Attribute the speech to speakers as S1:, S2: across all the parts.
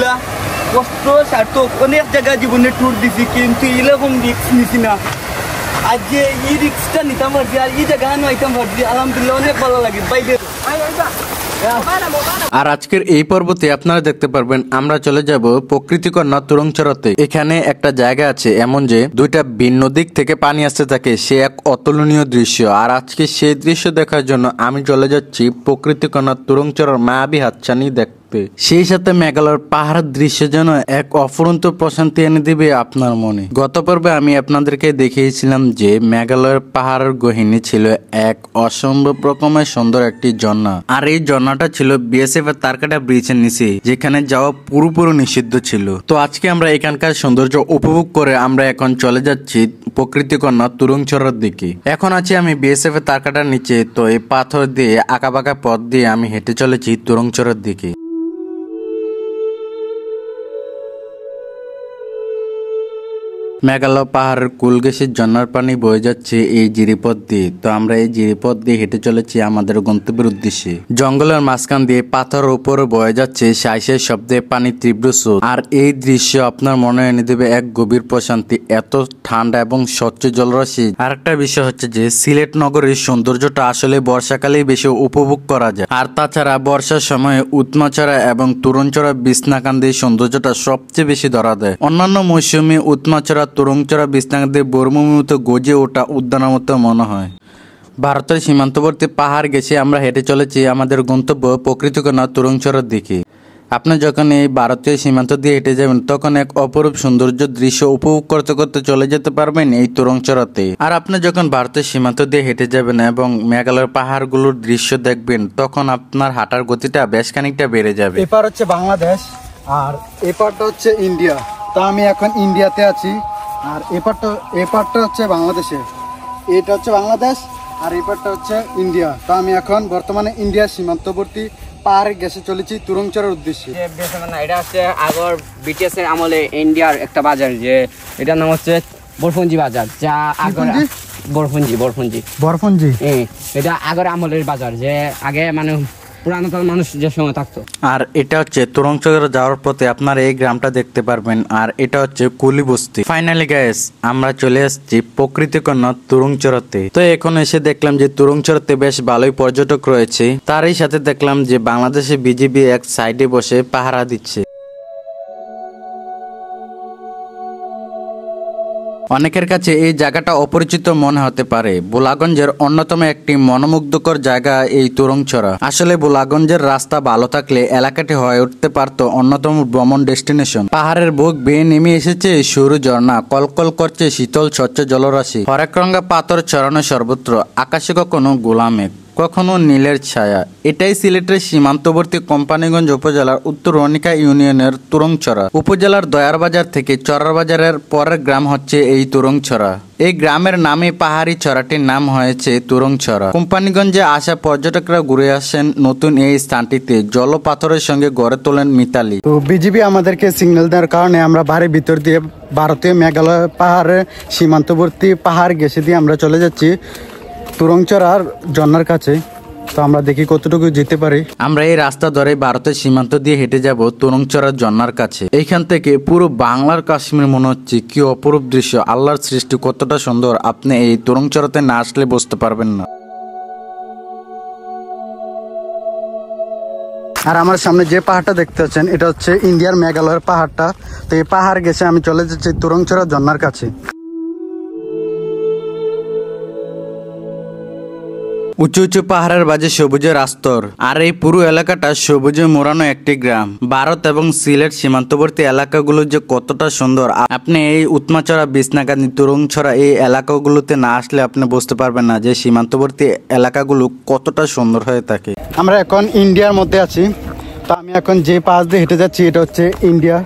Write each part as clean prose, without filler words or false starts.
S1: এগুলা কষ্ট সার্থক অনেক জায়গায় জীবনে ট্যুর দিছি, কিন্তু এরকম রিক্স নিছি না। আজ যে এই রিক্সটা নিতাম পারছি আর এই জায়গা আইতাম পারছি, আলহামদুলিল্লাহ অনেক ভালো লাগে। বাইরে
S2: আর আজকের এই পর্বতে আপনারা দেখতে পারবেন আমরা চলে যাব প্রকৃতিকন্যা তুরংচরাতে। এখানে একটা জায়গা আছে এমন যে দুইটা ভিন্ন দিক থেকে পানি আসতে থাকে, সে এক অতুলনীয় দৃশ্য। আর আজকে সেই দৃশ্য দেখার জন্য আমি চলে যাচ্ছি প্রকৃতিকন্যা তুরংচরার মায়াবী হাতছানি দেখতে। সেই সাথে মেঘালয়ের পাহাড়ের দৃশ্য যেন এক অফুরন্ত প্রশান্তি এনে দিবে আপনার মনে। গত পর্বে আমি আপনাদেরকে দেখিয়েছিলাম যে মেঘালয়ের পাহাড়ের গহিনী ছিল এক অসম্ভব রকমের সুন্দর একটি ঝর্ণা। আর এই ঝর্ণাটা ছিল বিএসএফ এর তারকাটা ব্রিজের নিচে, যেখানে যাওয়া পুরোপুরি নিষিদ্ধ ছিল। তো আজকে আমরা এখানকার সৌন্দর্য উপভোগ করে আমরা এখন চলে যাচ্ছি প্রকৃতিকন্যা তুরংচরার দিকে। এখন আছি আমি বিএসএফ এর তারকাটার নিচে। তো এই পাথর দিয়ে আঁকাবাঁকা পথ দিয়ে আমি হেঁটে চলেছি তুরংচরার দিকে। মেঘালয় পাহাড়ের কুল ঘেঁষে ঝর্ণার পানি বয়ে যাচ্ছে এই জিরিপথ দিয়ে। তো আমরা এই জিরিপথ দিয়ে হেঁটে চলেছি আমাদের গন্তব্যের উদ্দেশ্যে। জঙ্গলের মাঝখান দিয়ে পাথরের উপরে বয়ে যাচ্ছে সাই সাই শব্দে পানির তীব্র স্রোত। আর এই দৃশ্য আপনার মনে এনে দেবে এক গভীর প্রশান্তি, এত ঠান্ডা এবং স্বচ্ছ জলরাশি। আর একটা বিষয় হচ্ছে যে সিলেট নগরের সৌন্দর্যটা আসলে বর্ষাকালেই বেশি উপভোগ করা যায়। আর তাছাড়া বর্ষার সময় উৎমাছড়া এবং তুরংচড়া বিছনাকান্দির সৌন্দর্যটা সবচেয়ে বেশি ধরা দেয়। অন্যান্য মৌসুমে উৎমাছড়া তুরংচড়া বিছনাকান্দি বর্মভূমির মতো গজে ওঠা উদ্যানের মতো মনে হয়। ভারতের সীমান্তবর্তী পাহাড় গেছে আমরা হেঁটে চলেছি আমাদের গন্তব্য প্রকৃতিকন্যা তুরংচরার দিকে। আপনি যখন এই ভারতীয় সীমান্ত দিয়ে হেঁটে যাবেন তখন এক অপরূপ সৌন্দর্য দৃশ্য উপভোগ করতে করতে চলে যেতে পারবেন এই তুরংচরাতে। আর আপনি যখন ভারতের সীমান্ত দিয়ে হেঁটে যাবেন এবং মেঘালয়ের পাহাড়গুলোর দৃশ্য দেখবেন তখন আপনার হাঁটার গতিটা বেশ খানিকটা বেড়ে যাবে।
S3: এপার হচ্ছে বাংলাদেশ আর এপারটা হচ্ছে ইন্ডিয়া। তো আমি এখন ইন্ডিয়াতে আছি আর এপারটা হচ্ছে বাংলাদেশে। এটা হচ্ছে বাংলাদেশ আর এপারটা হচ্ছে ইন্ডিয়া। তো আমি এখন বর্তমানে ইন্ডিয়ার সীমান্তবর্তী পাহাড়ে গেছে চলেছি তুরংচরার উদ্দেশ্যে।
S4: এটা হচ্ছে আগর ব্রিটিশ এর আমলে ইন্ডিয়ার একটা বাজার, যে এটার নাম হচ্ছে বরফঞ্জি বাজার, যা আগর বরফঞ্জি এটা আগর আমলের বাজার, যে আগে মানে পুরাতন মানুষ যে সময় থাকতো।
S2: আর এটা হচ্ছে তুরংচরা যাওয়ার পথে আপনারা এই গ্রামটা দেখতে পারবেন। আর এটা হচ্ছে কুলি বস্তি। ফাইনালি গাইস আমরা চলে আসছি প্রকৃতিকন্যা তুরংচরাতে। তো এখন এসে দেখলাম যে তুরংচরাতে বেশ ভালোই পর্যটক রয়েছে। তারই সাথে দেখলাম যে বাংলাদেশে বিজিবি এক সাইডে বসে পাহারা দিচ্ছে। অনেকের কাছে এই জায়গাটা অপরিচিত মনে হতে পারে। ভোলাগঞ্জের অন্যতম একটি মনোমুগ্ধকর জায়গা এই তুরংচরা। আসলে ভোলাগঞ্জের রাস্তা ভালো থাকলে এলাকাটি হয়ে উঠতে পারত অন্যতম ভ্রমণ ডেস্টিনেশন। পাহাড়ের বুক বেয়ে নেমে এসেছে সরু ঝর্ণা, কলকল করছে শীতল স্বচ্ছ জলরাশি, হরেকরঙ্গা পাথর ছড়ানো সর্বত্র, আকাশে কখনো গোলামেঘ, কখনো নীলের ছায়া। এটাই সিলেটের সীমান্তবর্তী কোম্পানিগঞ্জ উপজেলার উত্তর রনিকা ইউনিয়নের তুরংচরা। উপজেলার দয়ার বাজার থেকে চরার বাজারের পরের গ্রাম হচ্ছে এই তুরংচরা। এই গ্রামের নামে পাহাড়ি চড়াটির নাম হয়েছে তুরংচরা। কোম্পানিগঞ্জে আসা পর্যটকরা ঘুরে আসেন নতুন এই স্থানটিতে জলপাথরের সঙ্গে গড়ে তোলেন মিতালি।
S3: তো বিজিবি আমাদেরকে সিগন্যাল দেওয়ার কারণে আমরা বাড়ির ভিতর দিয়ে ভারতীয় মেঘালয় পাহাড়ের সীমান্তবর্তী পাহাড় গেছে দিয়ে আমরা চলে যাচ্ছি তুরংচরার ঝর্ণার কাছে। তো আমরা দেখি কতটুকু যেতে পারি।
S2: আমরা এই রাস্তা ধরে ভারতের সীমান্ত দিয়ে হেঁটে যাব তুরংচরার ঝর্ণার কাছে। এইখান থেকে পুরো বাংলার কাশ্মীর মনে হচ্ছে। কি অপরূপ দৃশ্য, আল্লাহর সৃষ্টি কতটা সুন্দর, আপনি এই তুরংচরাতে না আসলে বুঝতে পারবেন না।
S3: আর আমার সামনে যে পাহাড়টা দেখতে পাচ্ছেন এটা হচ্ছে ইন্ডিয়ার মেঘালয়ের পাহাড়টা। তো এই পাহাড় গেছে আমি চলে যাচ্ছি তুরংচরা ঝর্ণার কাছে।
S2: উঁচু উঁচু পাহাড়ের মাঝে সবুজের আস্তর। আর এই পুরো এলাকাটা সবুজে মোড়ানো একটি গ্রাম। ভারত এবং সিলেট সীমান্তবর্তী এলাকাগুলো যে কতটা সুন্দর, আপনি এই উৎমাছড়া বিছনাকান্দি তুরংচরা এই এলাকাগুলোতে না আসলে আপনি বুঝতে পারবেন না যে সীমান্তবর্তী এলাকাগুলো কতটা সুন্দর হয়ে থাকে।
S3: আমরা এখন ইন্ডিয়ার মধ্যে আছি। তো আমি এখন যে পাশ দিয়ে হেঁটে যাচ্ছি এটা হচ্ছে ইন্ডিয়া।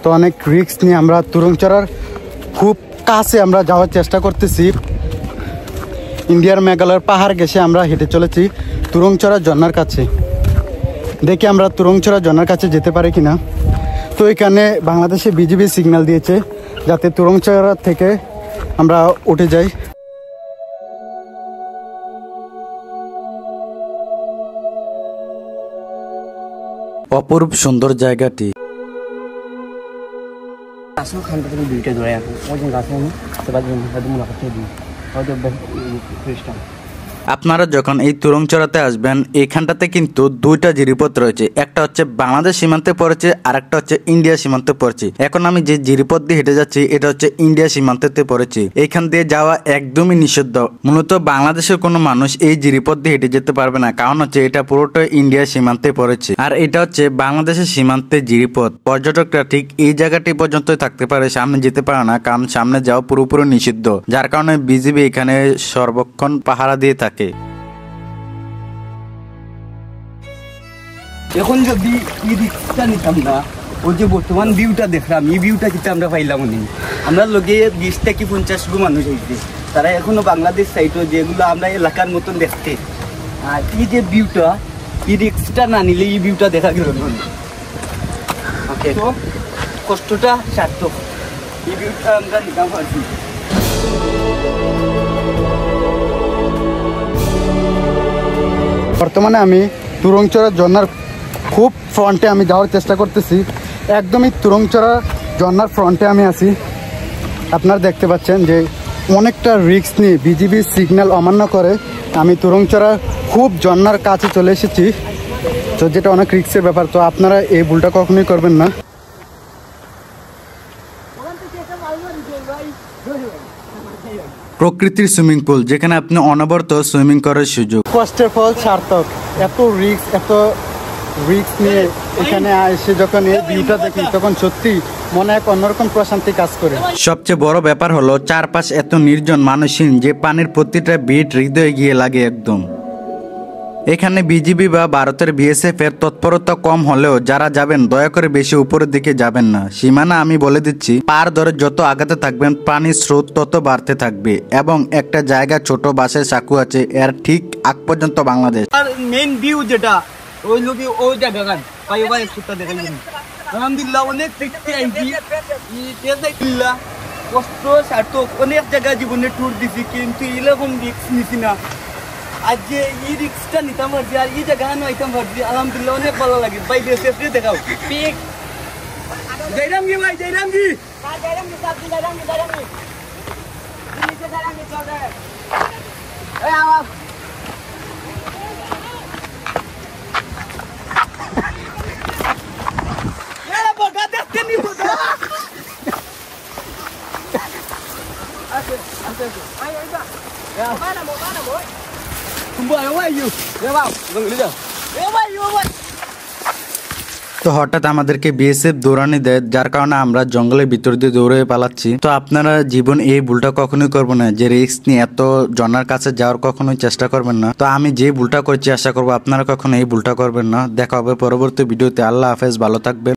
S3: তো অনেক রিস্ক নিয়ে আমরা তুরংচরার খুব কাছে আমরা যাওয়ার চেষ্টা করতেছি। ইন্ডিয়ার মেঘালয়ের পাহাড় গেছে আমরা হেঁটে চলেছি তুরংচরা ঝর্ণার কাছে। দেখি আমরা তুরংচরা ঝর্ণার কাছে যেতে পারি কিনা। তো এখানে বাংলাদেশে বিজিবি সিগন্যাল দিয়েছে যাতে তুরংচরা থেকে আমরা উঠে যাই।
S2: অপরূপ সুন্দর জায়গাটি।
S4: আসো খানটা তুমি দুইটা ধরে আসো ওই যে গাছ আমি সেবার জন্য হয়তো মুলাকাত দিই হয়তো খ্রিস্টান।
S2: আপনারা যখন এই তুরংচড়াতে আসবেন এইখানটাতে কিন্তু দুইটা জিরিপথ রয়েছে, একটা হচ্ছে বাংলাদেশ সীমান্তে পড়েছে আর একটা হচ্ছে ইন্ডিয়া সীমান্তে পড়েছে। এখন আমি যে জিরিপথ দিয়ে হেঁটে যাচ্ছি এটা হচ্ছে ইন্ডিয়া সীমান্তেতে পড়েছে। এইখান দিয়ে যাওয়া একদমই নিষিদ্ধ। মূলত বাংলাদেশের কোনো মানুষ এই জিরিপথ দিয়ে হেঁটে যেতে পারবে না, কারণ হচ্ছে এটা পুরোটা ইন্ডিয়া সীমান্তে পড়েছে। আর এটা হচ্ছে বাংলাদেশের সীমান্তে জিরিপথ। পর্যটকরা ঠিক এই জায়গাটি পর্যন্তই থাকতে পারে, সামনে যেতে পারে না, কারণ সামনে যাওয়া পুরোপুরি নিষিদ্ধ। যার কারণে বিজিবি এখানে সর্বক্ষণ পাহারা দিয়ে থাকে।
S1: এখন যদি এই রিক্সটা নিতাম না, ওই যে বর্তমান ভিউটা দেখলাম, এই ভিউটা কিন্তু আমরা পাইলাম নি। আমরা লোকে 20 থেকে 50 গো মানুষ হয়েছে, তারা এখনো বাংলাদেশ সাইডও যেগুলো আমরা এলাকার মতন দেখতে। আর এই যে ভিউটা, এই রিক্সটা না নিলে এই ভিউটা দেখা গেল না। তো কষ্টটা সার্থক, এই ভিউটা আমরা নিতাম পারছি।
S3: বর্তমানে আমি তুরংচড়া ঝর্ণার খুব ফ্রন্টে আমি যাওয়ার চেষ্টা করতেছি। একদমই তুরংচড়া ঝর্ণার ফ্রন্টে আমি আছি। আপনারা দেখতে পাচ্ছেন যে অনেকটা রিস্ক নিয়ে বিজিবি সিগন্যাল অমান্য করে আমি তুরংচড়া খুব ঝর্ণার কাছে চলে এসেছি, তো যেটা অনেক রিস্কের ব্যাপার। তো আপনারা এই ভুলটা কখনোই করবেন না।
S2: প্রকৃতির সুইমিং পুল, যেখানে আপনি অনবরত সুইমিং করার সুযোগ।
S3: কষ্টের ফল সার্থক। এত রিস্ক নিয়ে এখানে এসে যখন এই ভিউটা দেখি তখন সত্যি মনে এক অন্যরকম প্রশান্তি কাজ করে।
S2: সবচেয়ে বড় ব্যাপার হলো চারপাশ এত নির্জন মানুষহীন যে পানির প্রতিটা বিট হৃদয়ে গিয়ে লাগে একদম। এখানে বিজিবি বা ভারতের বিএসএফ এর তৎপরতা কম হলেও যারা যাবেন দয়া করে বেশি উপরের দিকে যাবেন না। সীমানা আমি বলে দিচ্ছি, পার ধরে যত আগাতে থাকবেন পানির স্রোত তত বাড়তে থাকবে, এবং একটা জায়গা ছোট বাসের সাঁকু আছে, এর ঠিক আগ পর্যন্ত বাংলাদেশ।
S1: আর মেইন ভিউ যেটা ওই লোকে ওই জায়গা পাই ভাই একটু দেখাই দিন। আলহামদুলিল্লাহ অনেক দেখতে আইছি, কষ্ট সার্থক। অনেক জায়গায় জীবনে ট্যুর দিছি কিন্তু এরকম রিক্স নিছি না। আজ যে এই রিক্সটা নিতাম পারছি আর এই জায়গা নাইতাম পারছি, আলহামদুলিল্লাহ অনেক ভালো লাগে। ভাই সেফটি দেখাও পিক জয়রাম কি ভাই, জয়রাম কি
S2: তো হঠাৎ আমাদেরকে বিএসএফ দৌড়ানি দেয়, যার কারণে আমরা জঙ্গলের ভিতর দিয়ে দৌড়ে পালাচ্ছি। তো আপনারা জীবন এই ভুলটা কখনোই করবেন না, যে রিস্ক নিয়ে এত জনার কাছে যাওয়ার কখনোই চেষ্টা করবেন না। তো আমি যে ভুলটা করছি আশা করবো আপনারা কখনো এই ভুলটা করবেন না। দেখা হবে পরবর্তী ভিডিওতে। আল্লাহ হাফেজ, ভালো থাকবেন।